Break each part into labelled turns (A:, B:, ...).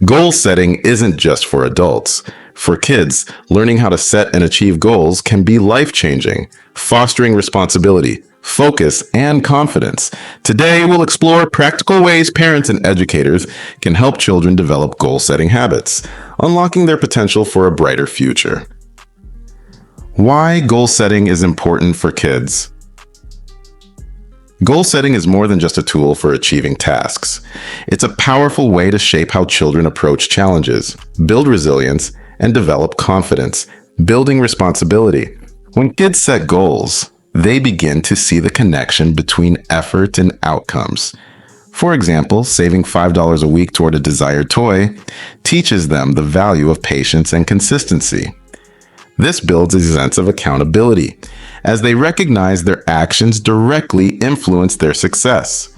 A: Goal setting isn't just for adults. For kids, learning how to set and achieve goals can be life-changing, fostering responsibility, focus, and confidence. Today, we'll explore practical ways parents and educators can help children develop goal-setting habits, unlocking their potential for a brighter future. Why goal setting is important for kids. Goal setting is more than just a tool for achieving tasks. It's a powerful way to shape how children approach challenges, build resilience, and develop confidence, building responsibility. When kids set goals, they begin to see the connection between effort and outcomes. For example, saving $5 a week toward a desired toy teaches them the value of patience and consistency. This builds a sense of accountability, as they recognize their actions directly influence their success.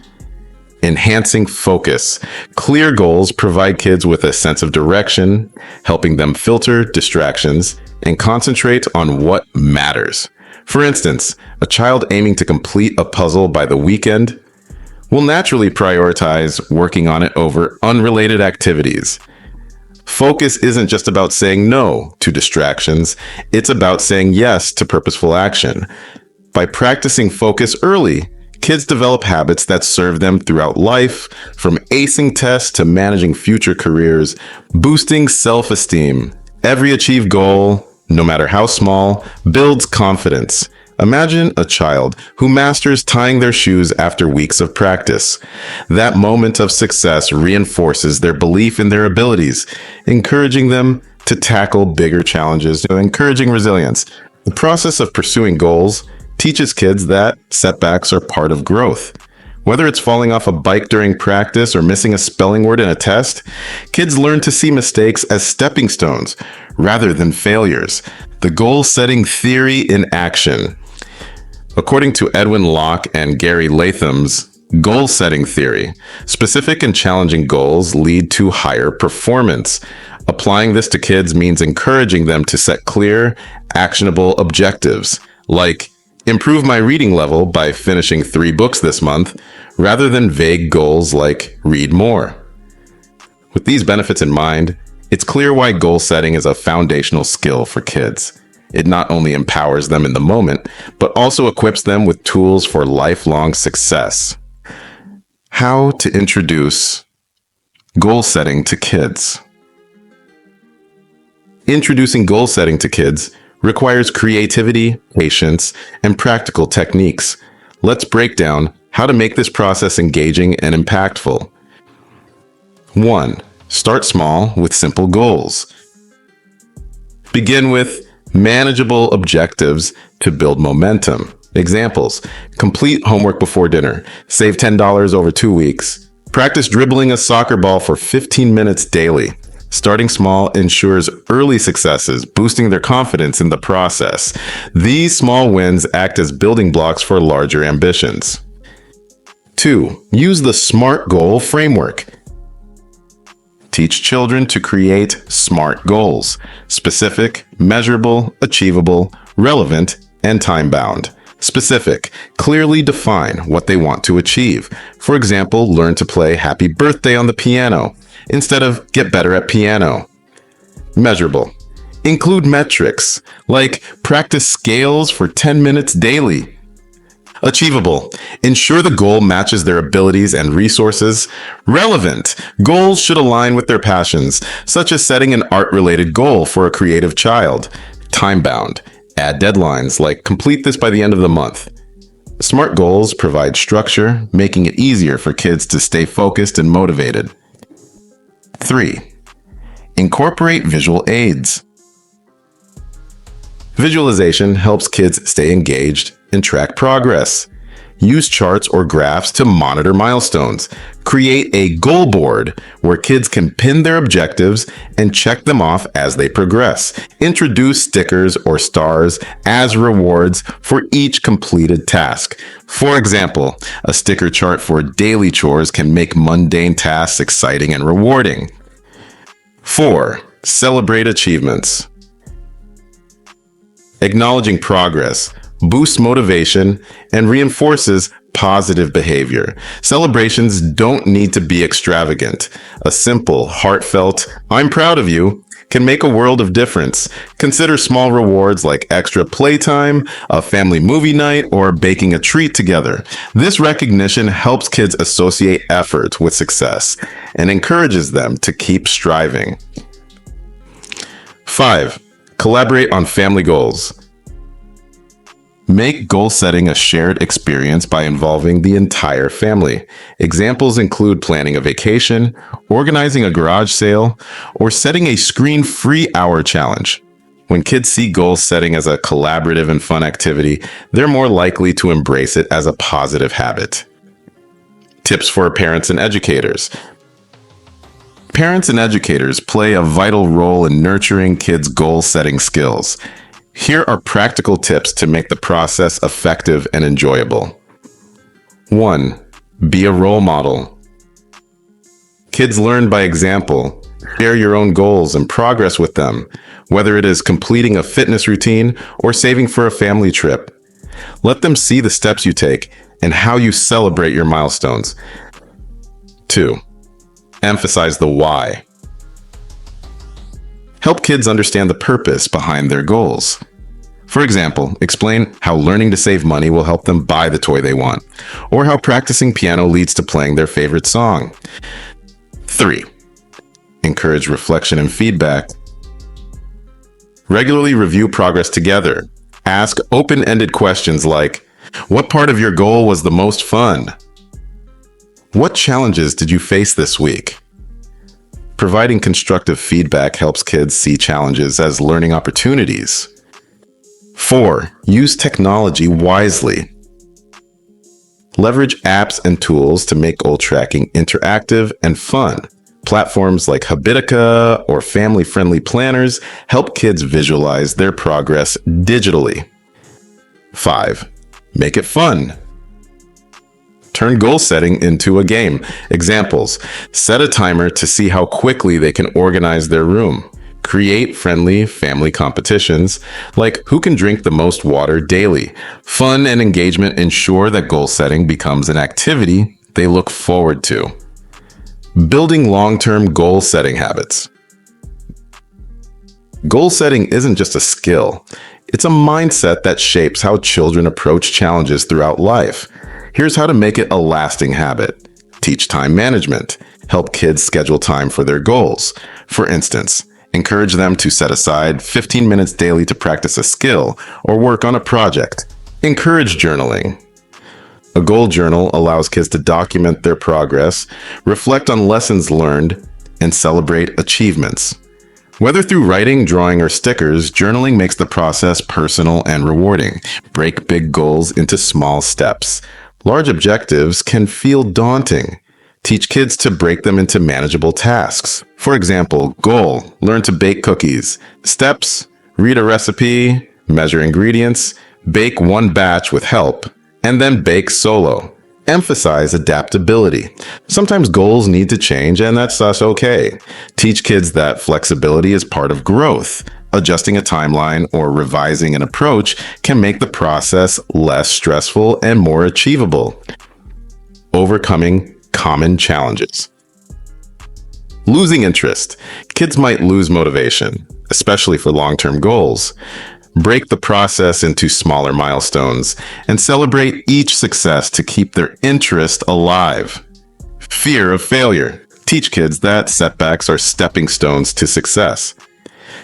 A: Enhancing focus. Clear goals provide kids with a sense of direction, helping them filter distractions and concentrate on what matters. For instance, a child aiming to complete a puzzle by the weekend will naturally prioritize working on it over unrelated activities. Focus isn't just about saying no to distractions, it's about saying yes to purposeful action. By practicing focus early, kids develop habits that serve them throughout life, from acing tests to managing future careers, boosting self-esteem. Every achieved goal, no matter how small, builds confidence. Imagine a child who masters tying their shoes after weeks of practice. That moment of success reinforces their belief in their abilities, encouraging them to tackle bigger challenges, encouraging resilience. The process of pursuing goals teaches kids that setbacks are part of growth. Whether it's falling off a bike during practice or missing a spelling word in a test, kids learn to see mistakes as stepping stones rather than failures. The goal-setting theory in action. According to Edwin Locke and Gary Latham's goal-setting theory, specific and challenging goals lead to higher performance. Applying this to kids means encouraging them to set clear, actionable objectives, like improve my reading level by finishing 3 books this month, rather than vague goals like read more. With these benefits in mind, it's clear why goal setting is a foundational skill for kids. It not only empowers them in the moment, but also equips them with tools for lifelong success. How to introduce goal setting to kids. Introducing goal setting to kids requires creativity, patience, and practical techniques. Let's break down how to make this process engaging and impactful. 1. Start small with simple goals. Begin with manageable objectives to build momentum. Examples: complete homework before dinner, save $10 over 2 weeks, practice dribbling a soccer ball for 15 minutes daily. Starting small ensures early successes, boosting their confidence in the process. These small wins act as building blocks for larger ambitions. 2. Use the SMART goal framework. Teach children to create SMART goals: specific, measurable, achievable, relevant, and time-bound. Specific: clearly define what they want to achieve. For example, learn to play Happy Birthday on the piano instead of get better at piano. Measurable: include metrics like practice scales for 10 minutes daily. Achievable: ensure the goal matches their abilities and resources. Relevant: goals should align with their passions, such as setting an art-related goal for a creative child. Time-bound: add deadlines like complete this by the end of the month. SMART goals provide structure, making it easier for kids to stay focused and motivated. 3. Incorporate visual aids. Visualization helps kids stay engaged and track progress. Use charts or graphs to monitor milestones. Create a goal board where kids can pin their objectives and check them off as they progress. Introduce stickers or stars as rewards for each completed task. For example, a sticker chart for daily chores can make mundane tasks exciting and rewarding. 4. Celebrate achievements. Acknowledging progress boosts motivation and reinforces Positive behavior. Celebrations don't need to be extravagant. A simple, heartfelt, "I'm proud of you," can make a world of difference. Consider small rewards like extra playtime, a family movie night, or baking a treat together. This recognition helps kids associate effort with success and encourages them to keep striving. 5. Collaborate on family goals. Make goal setting a shared experience by involving the entire family. Examples include planning a vacation, organizing a garage sale, or setting a screen-free hour challenge. When kids see goal setting as a collaborative and fun activity, they're more likely to embrace it as a positive habit. Tips for parents and educators. Parents and educators play a vital role in nurturing kids' goal-setting skills. Here are practical tips to make the process effective and enjoyable. 1. Be a role model. Kids learn by example. Share your own goals and progress with them, whether it is completing a fitness routine or saving for a family trip. Let them see the steps you take and how you celebrate your milestones. 2. Emphasize the why. Help kids understand the purpose behind their goals. For example, explain how learning to save money will help them buy the toy they want, or how practicing piano leads to playing their favorite song. 3. Encourage reflection and feedback. Regularly review progress together. Ask open-ended questions like, "What part of your goal was the most fun? What challenges did you face this week?" Providing constructive feedback helps kids see challenges as learning opportunities. 4. Use technology wisely. Leverage apps and tools to make goal tracking interactive and fun. Platforms like Habitica or family-friendly planners help kids visualize their progress digitally. 5. Make it fun. Turn goal setting into a game. Examples: set a timer to see how quickly they can organize their room. Create friendly family competitions, like who can drink the most water daily. Fun and engagement ensure that goal setting becomes an activity they look forward to. Building long-term goal setting habits. Goal setting isn't just a skill. It's a mindset that shapes how children approach challenges throughout life. Here's how to make it a lasting habit. Teach time management. Help kids schedule time for their goals. For instance, encourage them to set aside 15 minutes daily to practice a skill or work on a project. Encourage journaling. A goal journal allows kids to document their progress, reflect on lessons learned, and celebrate achievements. Whether through writing, drawing, or stickers, journaling makes the process personal and rewarding. Break big goals into small steps. Large objectives can feel daunting. Teach kids to break them into manageable tasks. For example, goal: learn to bake cookies. Steps: read a recipe, measure ingredients, bake one batch with help, and then bake solo. Emphasize adaptability. Sometimes goals need to change, and that's okay. Teach kids that flexibility is part of growth. Adjusting a timeline or revising an approach can make the process less stressful and more achievable. Overcoming common challenges. Losing interest. Kids might lose motivation, especially for long-term goals. Break the process into smaller milestones and celebrate each success to keep their interest alive. Fear of failure. Teach kids that setbacks are stepping stones to success.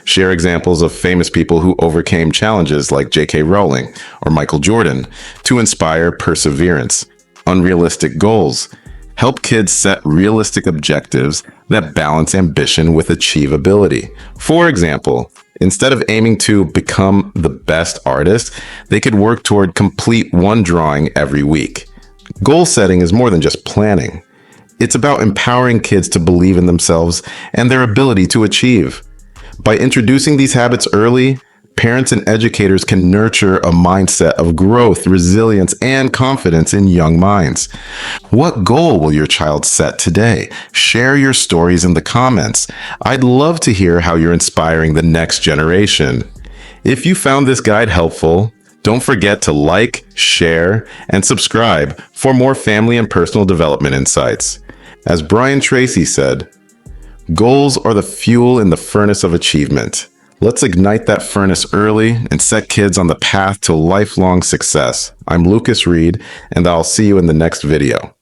A: Share examples of famous people who overcame challenges like J.K. Rowling or Michael Jordan to inspire perseverance. Unrealistic goals. Help kids set realistic objectives that balance ambition with achievability. For example, instead of aiming to become the best artist, they could work toward complete one drawing every week. Goal setting is more than just planning. It's about empowering kids to believe in themselves and their ability to achieve. By introducing these habits early, parents and educators can nurture a mindset of growth, resilience, and confidence in young minds. What goal will your child set today? Share your stories in the comments. I'd love to hear how you're inspiring the next generation. If you found this guide helpful, Don't forget to like, share, and subscribe for more family and personal development insights. As Brian Tracy said, goals are the fuel in the furnace of achievement. Let's ignite that furnace early and set kids on the path to lifelong success. I'm Lucas Reed, and I'll see you in the next video.